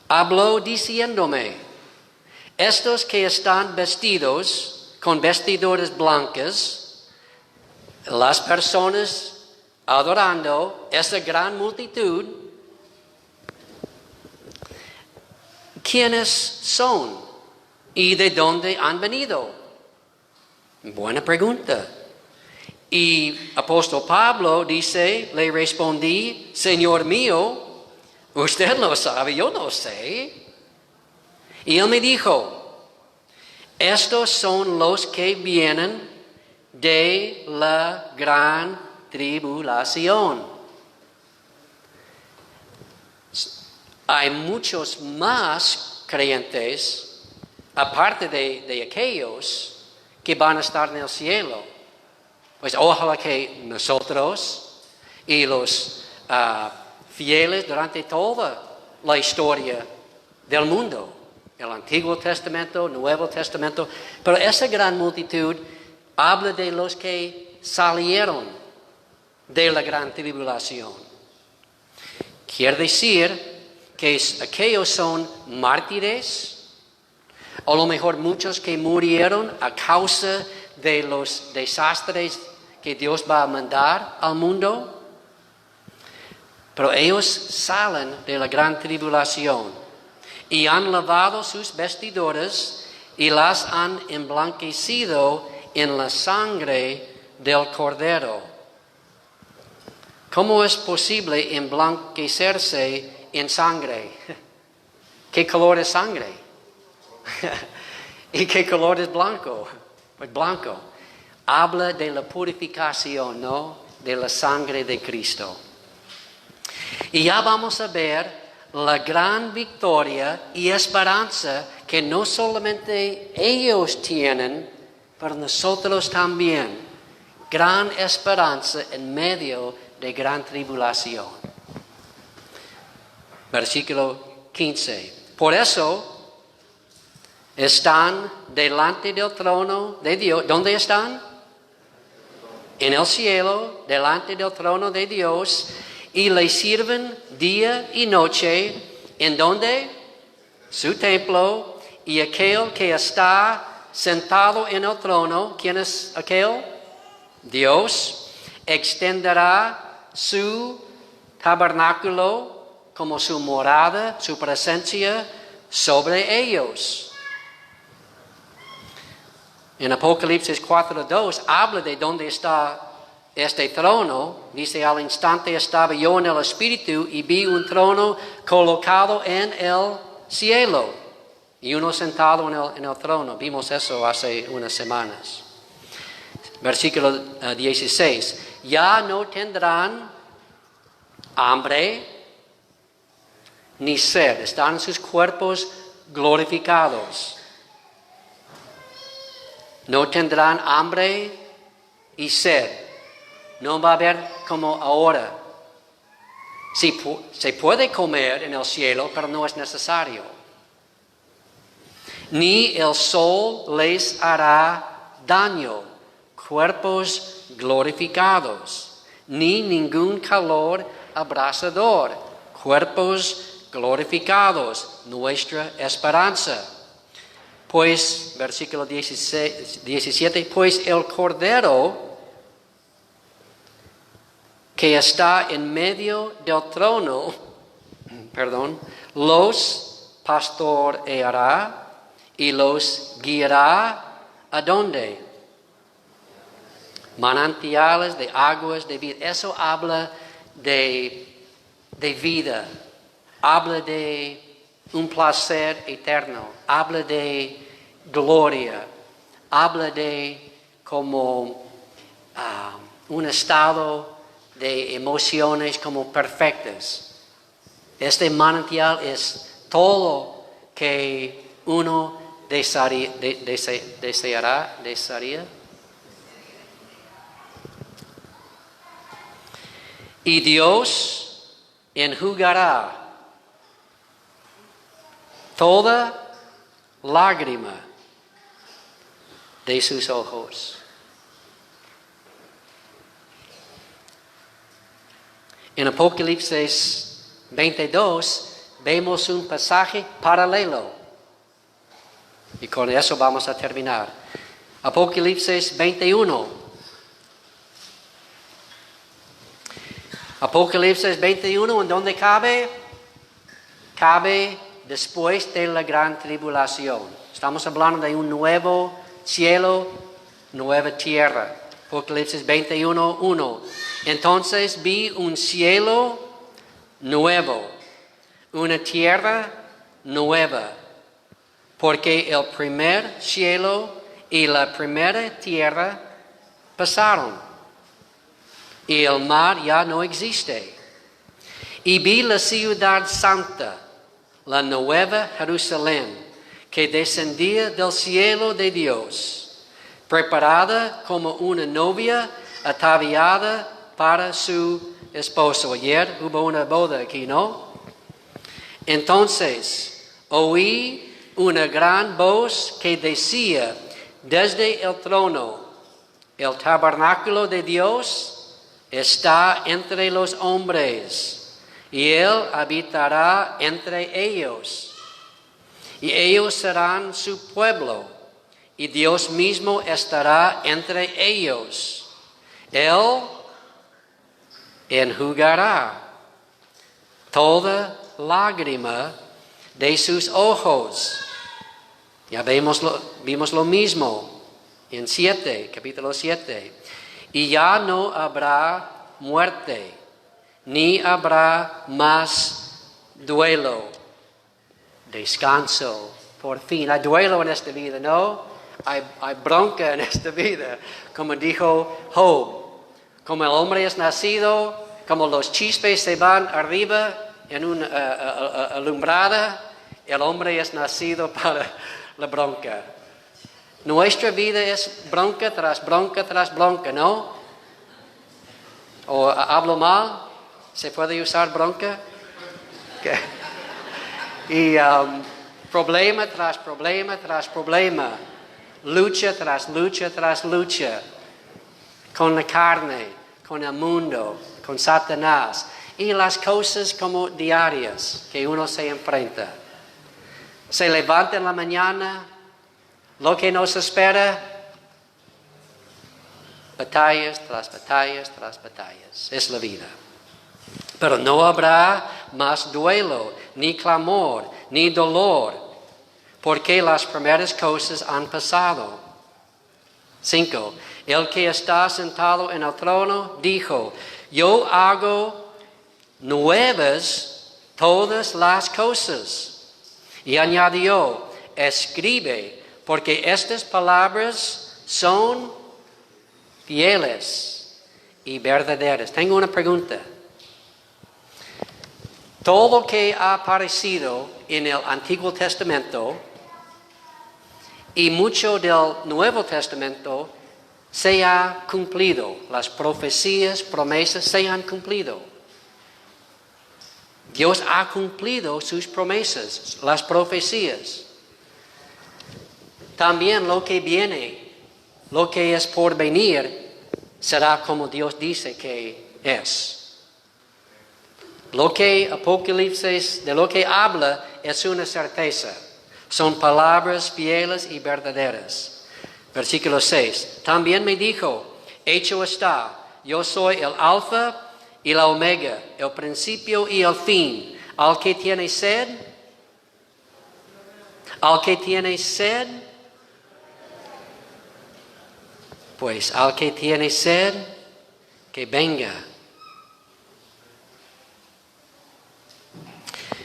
habló diciéndome, estos que están vestidos con vestiduras blancas, las personas adorando, esa gran multitud, ¿quiénes son y de dónde han venido? Buena pregunta. Y apóstol Pablo dice, le respondí, Señor mío, usted lo sabe, yo no sé. Y él me dijo, estos son los que vienen de la gran tribulación. Hay muchos más creyentes, aparte de aquellos que van a estar en el cielo. Pues ojalá que nosotros y los fieles durante toda la historia del mundo, el Antiguo Testamento, Nuevo Testamento, pero esa gran multitud habla de los que salieron de la gran tribulación. Quiere decir que aquellos son mártires, o a lo mejor muchos que murieron a causa de los desastres que Dios va a mandar al mundo. Pero ellos salen de la gran tribulación y han lavado sus vestiduras y las han emblanquecido en la sangre del Cordero. ¿Cómo es posible emblanquecerse en sangre? ¿Qué color es sangre? ¿Y qué color es blanco? Pues blanco. Habla de la purificación, ¿no? De la sangre de Cristo. Y ya vamos a ver la gran victoria y esperanza que no solamente ellos tienen, pero nosotros también. Gran esperanza en medio de gran tribulación. Versículo 15. Por eso están delante del trono de Dios. ¿Dónde están? En el cielo, delante del trono de Dios, y le sirven día y noche. ¿En dónde? su templo, y aquel que está sentado en el trono, ¿quién es aquel? Dios, extenderá su tabernáculo como su morada, su presencia sobre ellos. En Apocalipsis 4:2 habla de dónde está este trono. Dice, al instante estaba yo en el Espíritu y vi un trono colocado en el cielo y uno sentado en el trono. Vimos eso hace unas semanas. Versículo 16. Ya no tendrán hambre ni sed. Están sus cuerpos glorificados. No tendrán hambre y sed. No va a haber como ahora. Sí, se puede comer en el cielo, pero no es necesario. Ni el sol les hará daño. Cuerpos glorificados. Ni ningún calor abrasador. Cuerpos glorificados. Nuestra esperanza. Pues, versículo 17, pues el Cordero que está en medio del trono, los pastoreará y los guiará ¿a dónde? Manantiales de aguas de vida. Eso habla de vida, habla de un placer eterno, habla de gloria, habla de como un estado de emociones como perfectas. Este manantial es todo que uno desearía. Y Dios enjugará toda lágrima de sus ojos. En Apocalipsis 22 vemos un pasaje paralelo. Y con eso vamos a terminar. Apocalipsis 21. Apocalipsis 21, ¿en dónde cabe? Cabe después de la gran tribulación. Estamos hablando de un nuevo cielo, nueva tierra. Apocalipsis 21, 1. Entonces vi un cielo nuevo, una tierra nueva, porque el primer cielo y la primera tierra pasaron, y el mar ya no existe. Y vi la ciudad santa, la nueva Jerusalén, que descendía del cielo de Dios, preparada como una novia ataviada para su esposo. Ayer hubo una boda aquí, ¿no? Entonces oí una gran voz que decía desde el trono: el tabernáculo de Dios está entre los hombres, y Él habitará entre ellos. Y ellos serán su pueblo, y Dios mismo estará entre ellos. Él enjugará toda lágrima de sus ojos. Ya vimos lo mismo en capítulo 7. Y ya no habrá muerte, ni habrá más duelo. Descanso, por fin. Hay duelo en esta vida, ¿no? Hay bronca en esta vida. Como dijo Job, como el hombre es nacido, como los chispes se van arriba en una alumbrada, el hombre es nacido para la bronca. Nuestra vida es bronca tras bronca tras bronca, ¿no? ¿O hablo mal? ¿Se puede usar bronca? Okay. Y problema tras problema tras problema, lucha tras lucha tras lucha, con la carne, con el mundo, con Satanás, y las cosas como diarias que uno se enfrenta. se levanta en la mañana, lo que nos espera, batallas tras batallas tras batallas. Es la vida. Pero no habrá más duelo, ni clamor, ni dolor, porque las primeras cosas han pasado. 5. El que está sentado en el trono dijo, yo hago nuevas todas las cosas. Y añadió, escribe, porque estas palabras son fieles y verdaderas. Tengo una pregunta. Todo lo que ha aparecido en el Antiguo Testamento y mucho del Nuevo Testamento se ha cumplido. Las profecías, promesas se han cumplido. Dios ha cumplido sus promesas, las profecías. También lo que viene, lo que es por venir, será como Dios dice que es. Lo que Apocalipsis, de lo que habla, es una certeza. Son palabras fieles y verdaderas. Versículo 6. También me dijo, hecho está, yo soy el alfa y la omega, el principio y el fin. Al que tiene sed, pues al que tiene sed, que venga.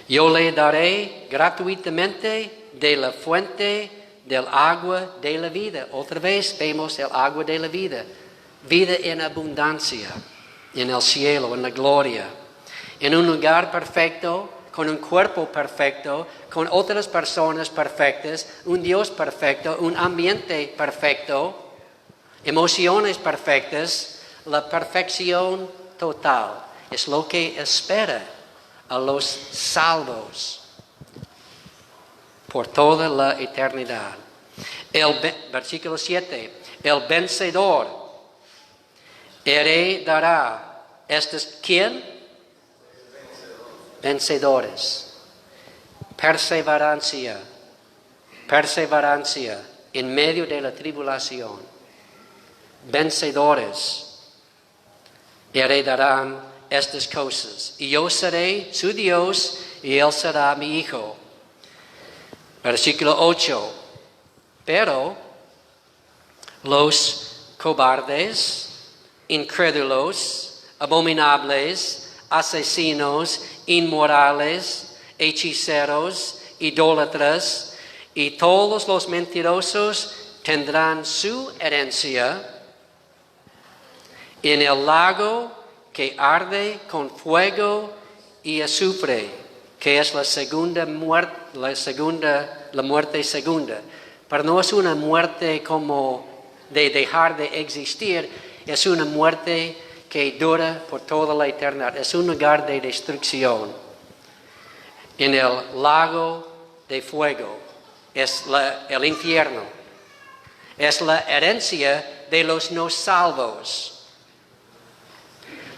Yo le daré gratuitamente de la fuente del agua de la vida. Otra vez vemos el agua de la vida. Vida en abundancia, en el cielo, en la gloria. En un lugar perfecto, con un cuerpo perfecto, con otras personas perfectas, un Dios perfecto, un ambiente perfecto, emociones perfectas, la perfección total. Es lo que espera a los salvos por toda la eternidad. Versículo 7. El vencedor heredará. ¿Quién? Vencedores. Perseverancia en medio de la tribulación. Vencedores heredarán estas cosas. Y yo seré su Dios y él será mi hijo. Versículo 8. Pero los cobardes, incrédulos, abominables, asesinos, inmorales, hechiceros, idólatras y todos los mentirosos tendrán su herencia en el lago que arde con fuego y azufre, que es la segunda muerte, la muerte segunda. Pero no es una muerte como de dejar de existir, es una muerte que dura por toda la eternidad. Es un lugar de destrucción. En el lago de fuego es el infierno. Es la herencia de los no salvos.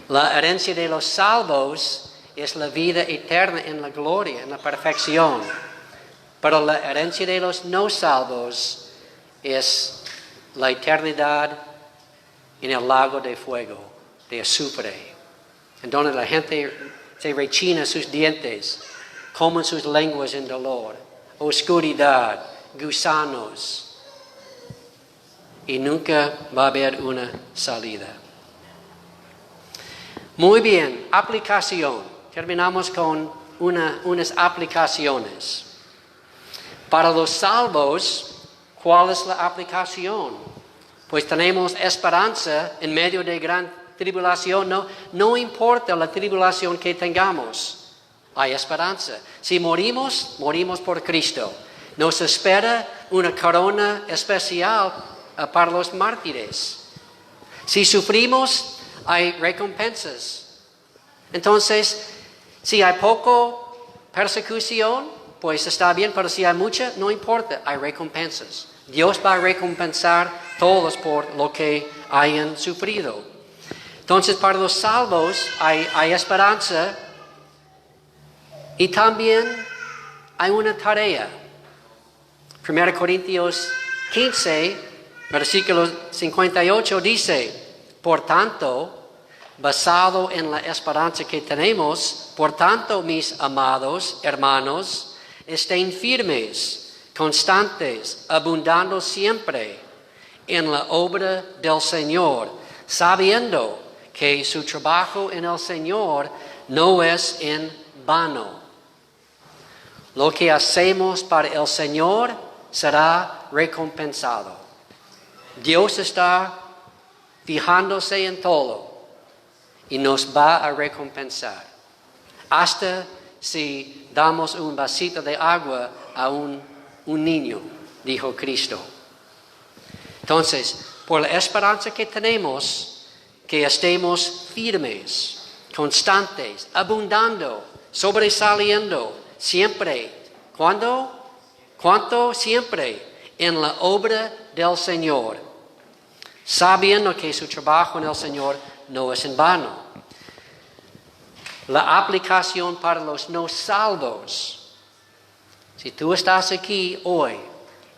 La herencia de los salvos es la vida eterna en la gloria, en la perfección. Pero la herencia de los no salvos es la eternidad en el lago de fuego, de azufre, en donde la gente se rechina sus dientes, comen sus lenguas en dolor, oscuridad, gusanos, y nunca va a haber una salida. Muy bien, aplicación. Terminamos con unas aplicaciones. Para los salvos, ¿cuál es la aplicación? Pues tenemos esperanza en medio de gran tribulación. No importa la tribulación que tengamos, hay esperanza. Si morimos, morimos por Cristo. Nos espera una corona especial para los mártires. Si sufrimos, hay recompensas. Entonces, si hay poco persecución, pues está bien, pero si hay mucha, no importa, hay recompensas. Dios va a recompensar a todos por lo que hayan sufrido. Entonces, para los salvos hay esperanza y también hay una tarea. 1 Corintios 15, versículo 58 dice, por tanto, basado en la esperanza que tenemos, por tanto, mis amados hermanos, estén firmes, constantes, abundando siempre en la obra del Señor, sabiendo que su trabajo en el Señor no es en vano. Lo que hacemos para el Señor será recompensado. Dios está fijándose en todo y nos va a recompensar. Hasta si damos un vasito de agua a un niño, dijo Cristo. Entonces, por la esperanza que tenemos, que estemos firmes, constantes, abundando, sobresaliendo, siempre. ¿Cuándo? ¿Cuánto? Siempre en la obra del Señor, sabiendo que su trabajo en el Señor no es en vano. La aplicación para los no salvos. Si tú estás aquí hoy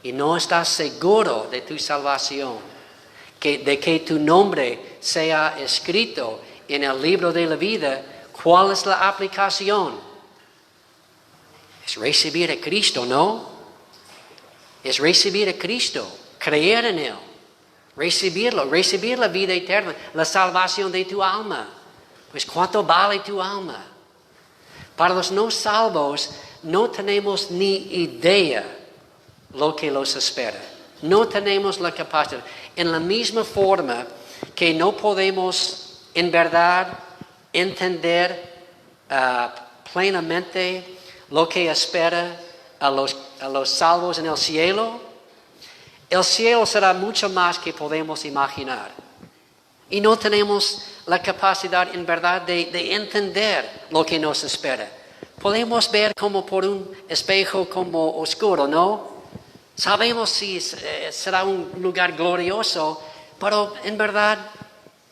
y no estás seguro de tu salvación, de que tu nombre sea escrito en el libro de la vida, ¿cuál es la aplicación? Es recibir a Cristo, ¿no? Es recibir a Cristo, creer en Él, recibirlo, recibir la vida eterna, la salvación de tu alma. Pues ¿cuánto vale tu alma? Para los no salvos no tenemos ni idea lo que los espera. No tenemos la capacidad. En la misma forma que no podemos en verdad entender plenamente lo que espera a los salvos en el cielo será mucho más que podemos imaginar. Y no tenemos la capacidad en verdad de entender lo que nos espera. Podemos ver como por un espejo como oscuro, ¿no? Sabemos si será un lugar glorioso, pero en verdad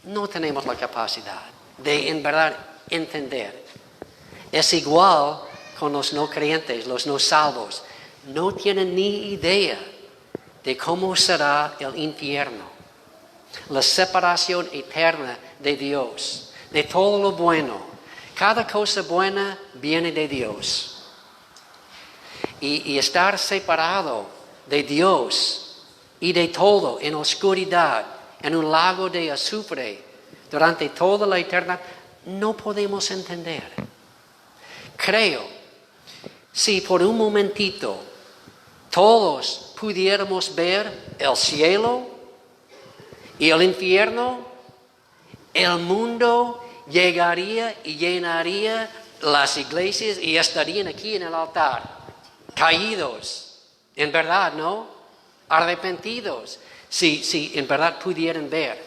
no tenemos la capacidad de en verdad entender. Es igual con los no creyentes, los no salvos. No tienen ni idea de cómo será el infierno, la separación eterna de Dios, de todo lo bueno. Cada cosa buena viene de Dios. Y estar separado de Dios y de todo en oscuridad, en un lago de azufre, durante toda la eternidad, no podemos entender. Creo, si por un momentito todos pudiéramos ver el cielo y el infierno, el mundo llegaría y llenaría las iglesias y estarían aquí en el altar, caídos, en verdad, ¿no? Arrepentidos, si en verdad pudieran ver.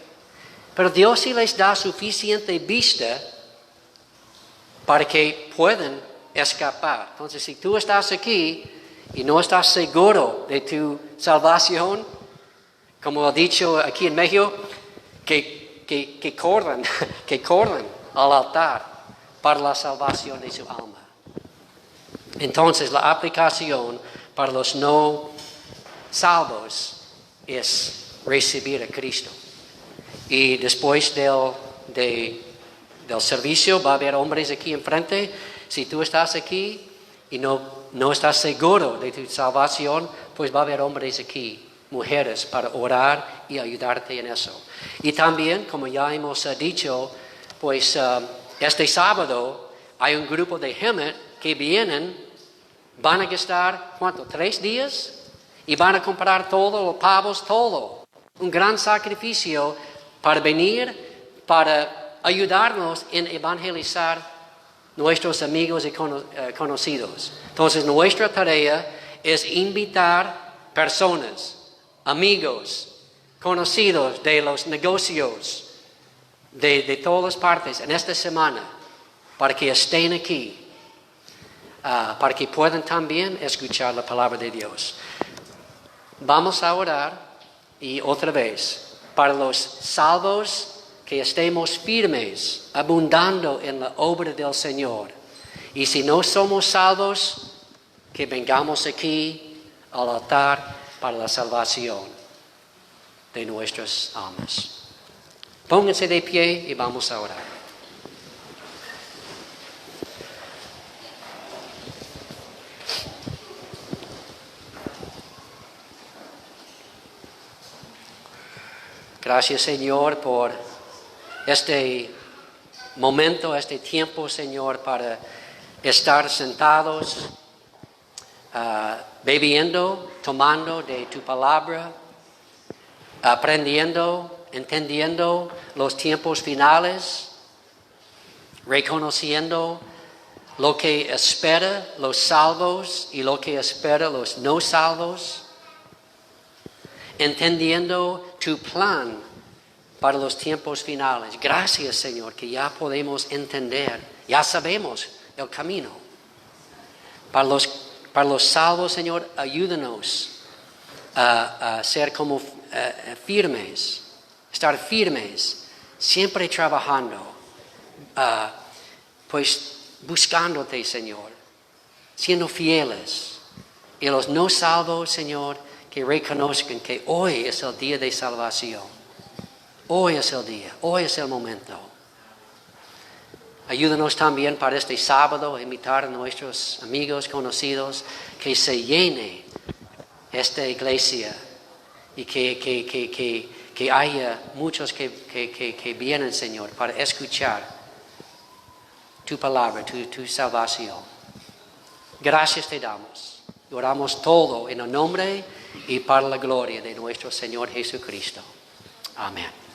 Pero Dios sí les da suficiente vista para que puedan escapar. Entonces, si tú estás aquí y no estás seguro de tu salvación, como he dicho aquí en México, que corran, que corran al altar para la salvación de su alma. Entonces, la aplicación para los no salvos es recibir a Cristo. Y después del servicio va a haber hombres aquí enfrente. Si tú estás aquí y no estás seguro de tu salvación, pues va a haber hombres aquí, mujeres, para orar y ayudarte en eso. Y también, como ya hemos dicho, pues este sábado hay un grupo de Hemet que vienen, van a gastar, ¿cuánto? 3 días, y van a comprar todo, los pavos, todo. Un gran sacrificio para venir, para ayudarnos en evangelizar nuestros amigos y conocidos. Entonces, nuestra tarea es invitar personas, amigos, conocidos de los negocios, de todas partes en esta semana, para que estén aquí, para que puedan también escuchar la palabra de Dios. Vamos a orar y otra vez, para los salvos, que estemos firmes, abundando en la obra del Señor. Y si no somos salvos, que vengamos aquí al altar para la salvación de nuestras almas. Pónganse de pie y vamos a orar. Gracias, Señor, por este momento, este tiempo, Señor, para estar sentados, bebiendo, tomando de tu palabra, aprendiendo, entendiendo los tiempos finales, reconociendo lo que espera los salvos y lo que espera los no salvos, entendiendo tu plan para los tiempos finales. Gracias, Señor, que ya podemos entender, ya sabemos el camino. Para los salvos, Señor, ayúdanos a ser como firmes, estar firmes, siempre trabajando, pues buscándote, Señor, siendo fieles. Y los no salvos, Señor, que reconozcan que hoy es el día de salvación. Hoy es el día, hoy es el momento. Ayúdanos también para este sábado a invitar a nuestros amigos, conocidos, que se llene esta iglesia y que haya muchos que vienen, Señor, para escuchar tu palabra, tu salvación. Gracias te damos. Oramos todo en el nombre y para la gloria de nuestro Señor Jesucristo. Amén.